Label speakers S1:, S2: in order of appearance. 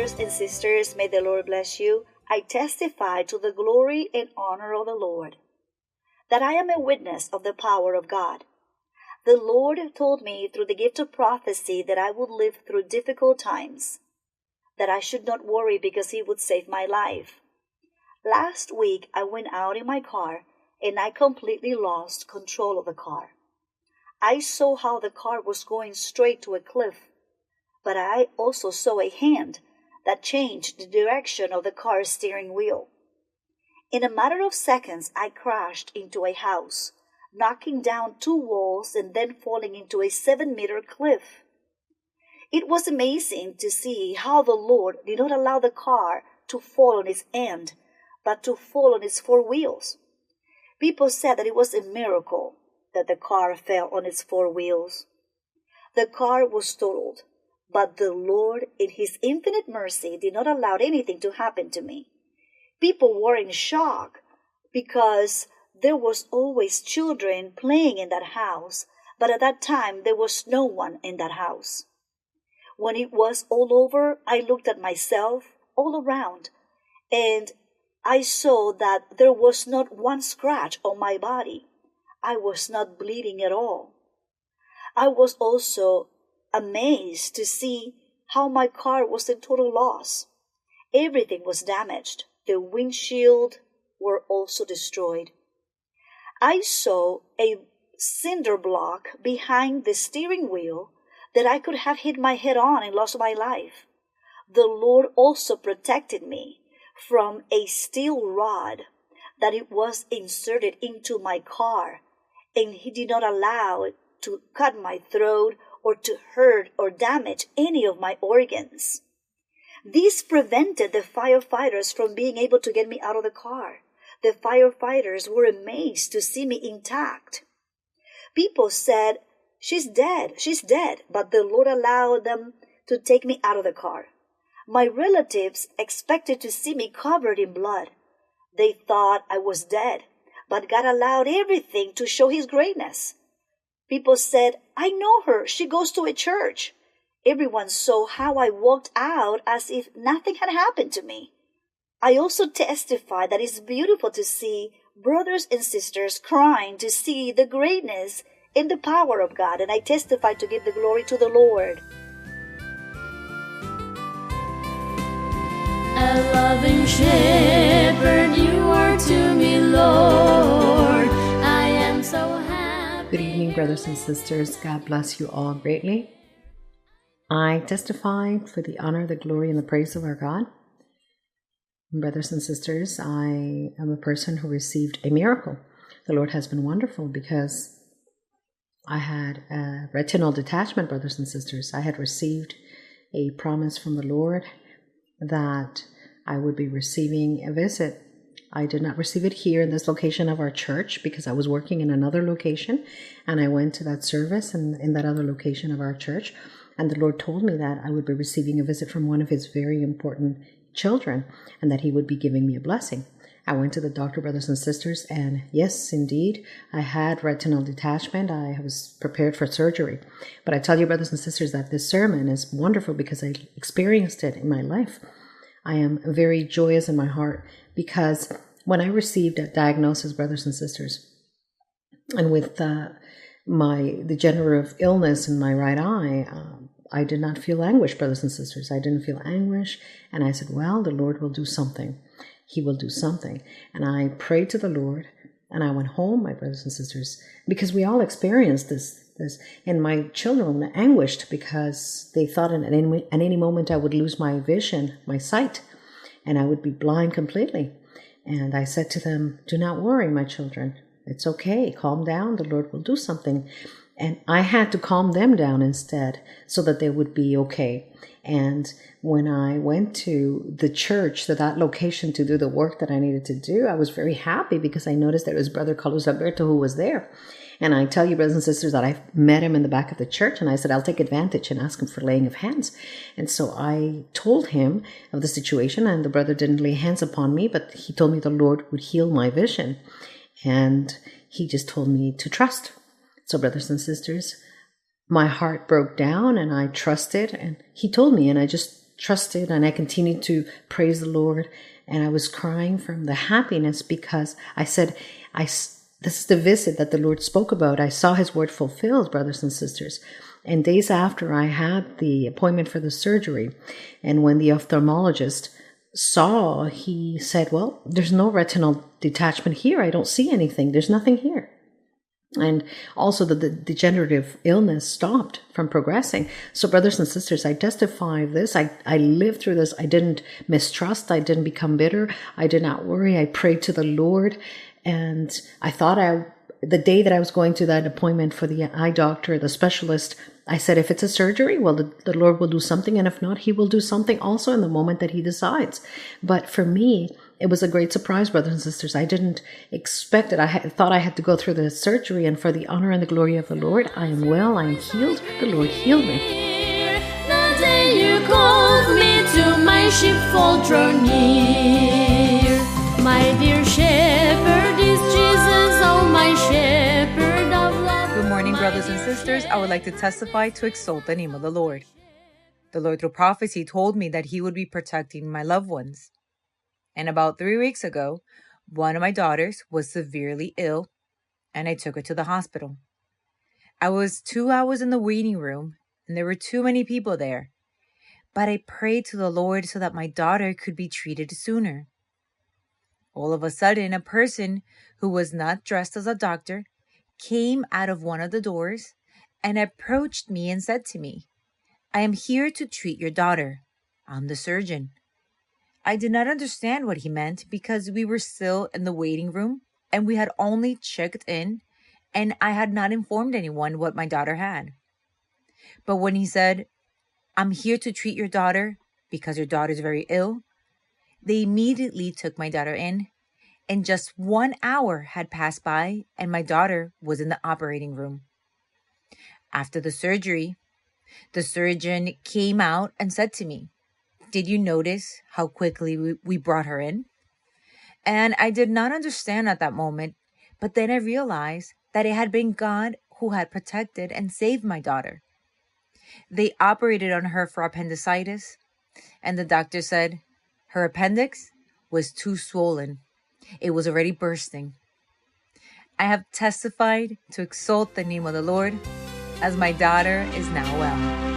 S1: brothers and sisters, may the Lord bless you. I testify to the glory and honor of the Lord, that I am a witness of the power of God. The Lord told me through the gift of prophecy that I would live through difficult times, that I should not worry because He would save my life. Last week, I went out in my car and I completely lost control of the car. I saw how the car was going straight to a cliff, but I also saw a hand that changed the direction of the car's steering wheel. In a matter of seconds, I crashed into a house, knocking down 2 walls and then falling into a 7-meter cliff. It was amazing to see how the Lord did not allow the car to fall on its end, but to fall on its 4 wheels. People said that it was a miracle that the car fell on its 4 wheels. The car was totaled, but the Lord, in His infinite mercy, did not allow anything to happen to me. People were in shock because there was always children playing in that house, but at that time there was no one in that house. When it was all over, I looked at myself all around, and I saw that there was not one scratch on my body. I was not bleeding at all. I was also amazed to see how my car was a total loss. Everything was damaged. The windshield were also destroyed. I saw a cinder block behind the steering wheel that I could have hit my head on and lost my life. The Lord also protected me from a steel rod that it was inserted into my car, and He did not allow it to cut my throat or to hurt or damage any of my organs. This prevented the firefighters from being able to get me out of the car. The firefighters were amazed to see me intact. People said, she's dead, but the Lord allowed them to take me out of the car. My relatives expected to see me covered in blood. They thought I was dead, but God allowed everything to show His greatness. People said, I know her, she goes to a church. Everyone saw how I walked out as if nothing had happened to me. I also testify that it's beautiful to see brothers and sisters crying to see the greatness and the power of God, and I testify to give the glory to the Lord.
S2: A loving shepherd you are to me, Lord. I am so happy.
S3: Good evening, brothers and sisters. God bless you all greatly. I testify for the honor, the glory, and the praise of our God. Brothers and sisters, I am a person who received a miracle. The Lord has been wonderful because I had a retinal detachment, brothers and sisters. I had received a promise from the Lord that I would be receiving a visit. I did not receive it here in this location of our church because I was working in another location, and I went to that service in that other location of our church, and the Lord told me that I would be receiving a visit from one of His very important children and that He would be giving me a blessing. I went to the doctor, brothers and sisters, and yes, indeed, I had retinal detachment. I was prepared for surgery. But I tell you, brothers and sisters, that this sermon is wonderful because I experienced it in my life. I am very joyous in my heart because when I received a diagnosis, brothers and sisters, and with my degenerative illness in my right eye, I did not feel anguish, brothers and sisters. I didn't feel anguish. And I said, well, the Lord will do something. He will do something. And I prayed to the Lord, and I went home, my brothers and sisters, because we all experienced this. And my children were anguished because they thought at any moment I would lose my vision, my sight, and I would be blind completely. And I said to them, do not worry, my children. It's okay. Calm down. The Lord will do something. And I had to calm them down instead so that they would be okay. And when I went to the church, to that location to do the work that I needed to do, I was very happy because I noticed there was Brother Carlos Alberto who was there. And I tell you, brothers and sisters, that I met him in the back of the church, and I said, I'll take advantage and ask him for laying of hands. And so I told him of the situation, and the brother didn't lay hands upon me, but he told me the Lord would heal my vision. And he just told me to trust. So, brothers and sisters, my heart broke down and I trusted, and he told me, and I just trusted and I continued to praise the Lord. And I was crying from the happiness because I said, this is the visit that the Lord spoke about. I saw his word fulfilled, brothers and sisters. And days after I had the appointment for the surgery, and when the ophthalmologist saw, he said, well, there's no retinal detachment here. I don't see anything. There's nothing here. And also the degenerative illness stopped from progressing. So brothers and sisters, I testify of this. I lived through this. I didn't mistrust. I didn't become bitter. I did not worry. I prayed to the Lord. And I thought the day that I was going to that appointment for the eye doctor, the specialist, I said, if it's a surgery, well, the Lord will do something. And if not, he will do something also in the moment that he decides. But for me, it was a great surprise, brothers and sisters. I didn't expect it. I thought I had to go through the surgery, and for the honor and the glory of the Lord, I am well, I am healed. The Lord healed me.
S2: The day you called me to my sheepfold draw near. My dear shepherd is Jesus, oh my shepherd of love.
S4: Good morning, brothers and sisters. I would like to testify to exalt the name of the Lord. The Lord, through prophecy, told me that he would be protecting my loved ones. And about 3 weeks ago, one of my daughters was severely ill, and I took her to the hospital. I was 2 hours in the waiting room, and there were too many people there. But I prayed to the Lord so that my daughter could be treated sooner. All of a sudden, a person who was not dressed as a doctor came out of one of the doors and approached me and said to me, I am here to treat your daughter. I'm the surgeon. I did not understand what he meant because we were still in the waiting room and we had only checked in and I had not informed anyone what my daughter had. But when he said, I'm here to treat your daughter because your daughter is very ill, they immediately took my daughter in, and just 1 hour had passed by and my daughter was in the operating room. After the surgery, the surgeon came out and said to me, did you notice how quickly we brought her in? And I did not understand at that moment, but then I realized that it had been God who had protected and saved my daughter. They operated on her for appendicitis, and the doctor said her appendix was too swollen. It was already bursting. I have testified to exalt the name of the Lord as my daughter is now well.